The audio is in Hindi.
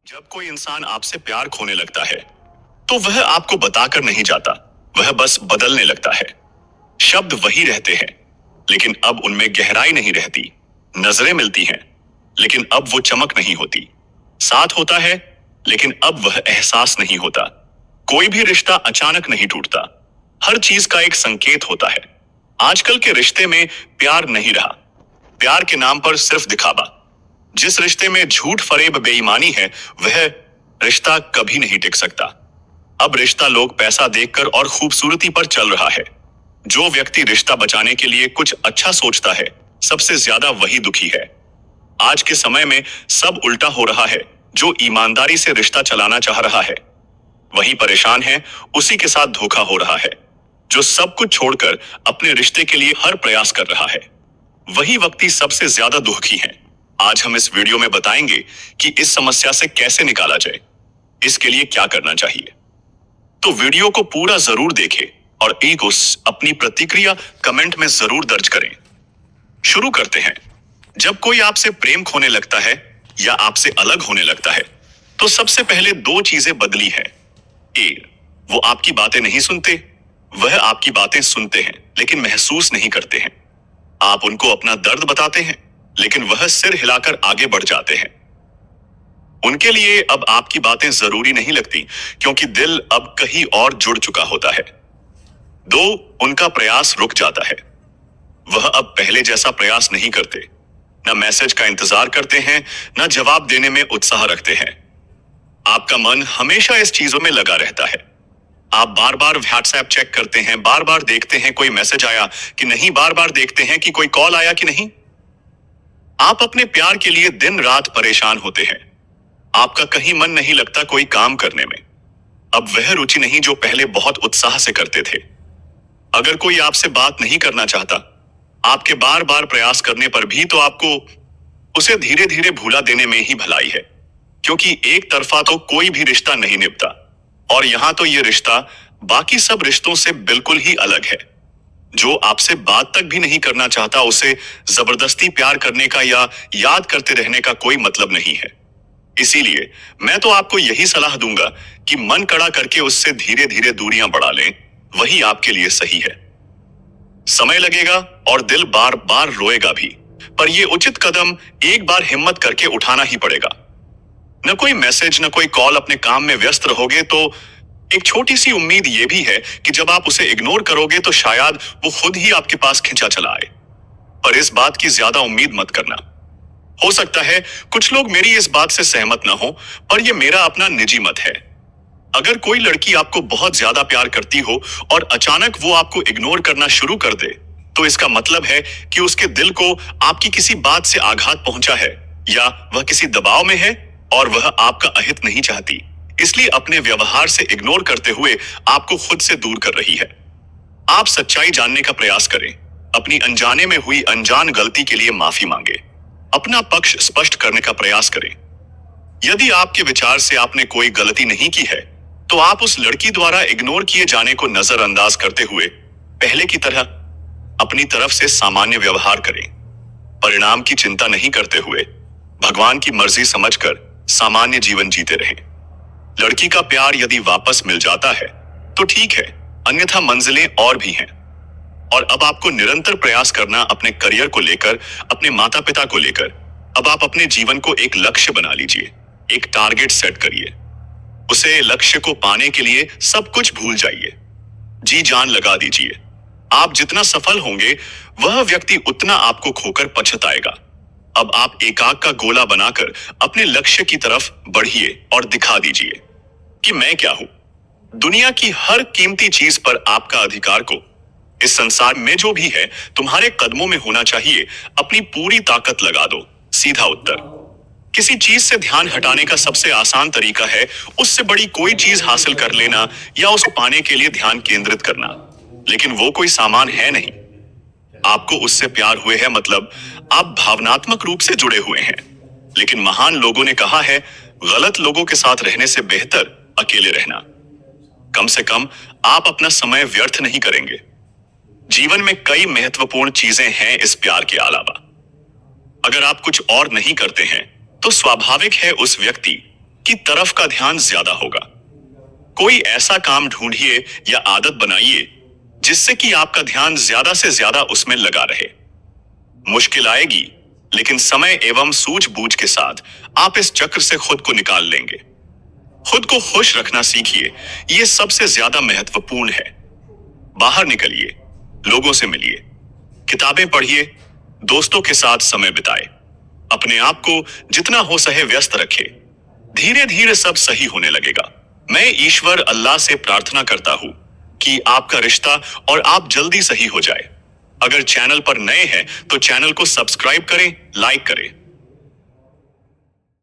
जब कोई इंसान आपसे प्यार खोने लगता है तो वह आपको बताकर नहीं जाता, वह बस बदलने लगता है। शब्द वही रहते हैं लेकिन अब उनमें गहराई नहीं रहती। नजरें मिलती हैं लेकिन अब वो चमक नहीं होती। साथ होता है लेकिन अब वह एहसास नहीं होता। कोई भी रिश्ता अचानक नहीं टूटता, हर चीज का एक संकेत होता है। आजकल के रिश्ते में प्यार नहीं रहा, प्यार के नाम पर सिर्फ दिखावा। जिस रिश्ते में झूठ फरेब बेईमानी है वह रिश्ता कभी नहीं टिक सकता। अब रिश्ता लोग पैसा देखकर और खूबसूरती पर चल रहा है। जो व्यक्ति रिश्ता बचाने के लिए कुछ अच्छा सोचता है सबसे ज्यादा वही दुखी है। आज के समय में सब उल्टा हो रहा है। जो ईमानदारी से रिश्ता चलाना चाह रहा है वही परेशान है, उसी के साथ धोखा हो रहा है। जो सब कुछ छोड़कर अपने रिश्ते के लिए हर प्रयास कर रहा है वही व्यक्ति सबसे ज्यादा दुखी है। आज हम इस वीडियो में बताएंगे कि इस समस्या से कैसे निकाला जाए, इसके लिए क्या करना चाहिए। तो वीडियो को पूरा जरूर देखें और एक अपनी प्रतिक्रिया कमेंट में जरूर दर्ज करें। शुरू करते हैं। जब कोई आपसे प्रेम खोने लगता है या आपसे अलग होने लगता है तो सबसे पहले दो चीजें बदली है। ए, वो आपकी बातें नहीं सुनते, वह आपकी बातें सुनते हैं लेकिन महसूस नहीं करते हैं। आप उनको अपना दर्द बताते हैं लेकिन वह सिर हिलाकर आगे बढ़ जाते हैं। उनके लिए अब आपकी बातें जरूरी नहीं लगती क्योंकि दिल अब कहीं और जुड़ चुका होता है। दो, उनका प्रयास रुक जाता है। वह अब पहले जैसा प्रयास नहीं करते, न मैसेज का इंतजार करते हैं, न जवाब देने में उत्साह रखते हैं। आपका मन हमेशा इस चीजों में लगा रहता है। आप बार बार व्हाट्सएप चेक करते हैं, बार बार देखते हैं कोई मैसेज आया कि नहीं, बार बार देखते हैं कि कोई कॉल आया कि नहीं। आप अपने प्यार के लिए दिन रात परेशान होते हैं। आपका कहीं मन नहीं लगता कोई काम करने में। अब वह रुचि नहीं जो पहले बहुत उत्साह से करते थे। अगर कोई आपसे बात नहीं करना चाहता, आपके बार बार प्रयास करने पर भी, तो आपको उसे धीरे धीरे भुला देने में ही भलाई है। क्योंकि एक तरफा तो कोई भी रिश्ता नहीं निभता, और यहां तो ये रिश्ता बाकी सब रिश्तों से बिल्कुल ही अलग है। जो आपसे बात तक भी नहीं करना चाहता उसे जबरदस्ती प्यार करने का या याद करते रहने का कोई मतलब नहीं है। इसीलिए मैं तो आपको यही सलाह दूंगा कि मन कड़ा करके उससे धीरे धीरे दूरियां बढ़ा लें, वही आपके लिए सही है। समय लगेगा और दिल बार बार रोएगा भी, पर यह उचित कदम एक बार हिम्मत करके उठाना ही पड़ेगा। न कोई मैसेज, न कोई कॉल, अपने काम में व्यस्त रहोगे तो एक छोटी सी उम्मीद यह भी है कि जब आप उसे इग्नोर करोगे तो शायद वो खुद ही आपके पास खिंचा चला आए। पर इस बात की ज्यादा उम्मीद मत करना। हो सकता है कुछ लोग मेरी इस बात से सहमत ना हो, पर यह मेरा अपना निजी मत है। अगर कोई लड़की आपको बहुत ज्यादा प्यार करती हो और अचानक वो आपको इग्नोर करना शुरू कर दे, तो इसका मतलब है कि उसके दिल को आपकी किसी बात से आघात पहुंचा है, या वह किसी दबाव में है और वह आपका अहित नहीं चाहती, इसलिए अपने व्यवहार से इग्नोर करते हुए आपको खुद से दूर कर रही है। आप सच्चाई जानने का प्रयास करें, अपनी अनजाने में हुई अनजान गलती के लिए माफी मांगे, अपना पक्ष स्पष्ट करने का प्रयास करें। यदि आपके विचार से आपने कोई गलती नहीं की है तो आप उस लड़की द्वारा इग्नोर किए जाने को नजरअंदाज करते हुए पहले की तरह अपनी तरफ से सामान्य व्यवहार करें। परिणाम की चिंता नहीं करते हुए भगवान की मर्जी समझकर सामान्य जीवन जीते रहें। लड़की का प्यार यदि वापस मिल जाता है तो ठीक है, अन्यथा मंजिलें और भी हैं। और अब आपको निरंतर प्रयास करना, अपने करियर को लेकर, अपने माता पिता को लेकर। अब आप अपने जीवन को एक लक्ष्य बना लीजिए, एक टारगेट सेट करिए। उसे लक्ष्य को पाने के लिए सब कुछ भूल जाइए, जी जान लगा दीजिए। आप जितना सफल होंगे वह व्यक्ति उतना आपको खोकर पछताएगा। अब आप एकाक का गोला बनाकर अपने लक्ष्य की तरफ बढ़िए और दिखा दीजिए कि मैं क्या हूं। दुनिया की हर कीमती चीज पर आपका अधिकार को इस संसार में जो भी है तुम्हारे कदमों में होना चाहिए। अपनी पूरी ताकत लगा दो। सीधा उत्तर। किसी चीज से ध्यान हटाने का सबसे आसान तरीका है उससे बड़ी कोई चीज हासिल कर लेना या उसको पाने के लिए ध्यान केंद्रित करना। लेकिन वो कोई सामान है नहीं। आपको उससे प्यार हुए है मतलब आप भावनात्मक रूप से जुड़े हुए हैं। लेकिन महान लोगों ने कहा है, गलत लोगों के साथ रहने से बेहतर अकेले रहना। कम से कम आप अपना समय व्यर्थ नहीं करेंगे। जीवन में कई महत्वपूर्ण चीजें हैं इस प्यार के अलावा। अगर आप कुछ और नहीं करते हैं तो स्वाभाविक है उस व्यक्ति की तरफ का ध्यान ज्यादा होगा। कोई ऐसा काम ढूंढिए या आदत बनाइए जिससे कि आपका ध्यान ज्यादा से ज्यादा उसमें लगा रहे। मुश्किल आएगी, लेकिन समय एवं सूझबूझ के साथ आप इस चक्र से खुद को निकाल लेंगे। खुद को खुश रखना सीखिए, यह सबसे ज्यादा महत्वपूर्ण है। बाहर निकलिए, लोगों से मिलिए, किताबें पढ़िए, दोस्तों के साथ समय बिताए। अपने आप को जितना हो सके व्यस्त रखे। धीरे धीरे सब सही होने लगेगा। मैं ईश्वर अल्लाह से प्रार्थना करता हूं कि आपका रिश्ता और आप जल्दी सही हो जाए। अगर चैनल पर नए हैं तो चैनल को सब्सक्राइब करें, लाइक करें।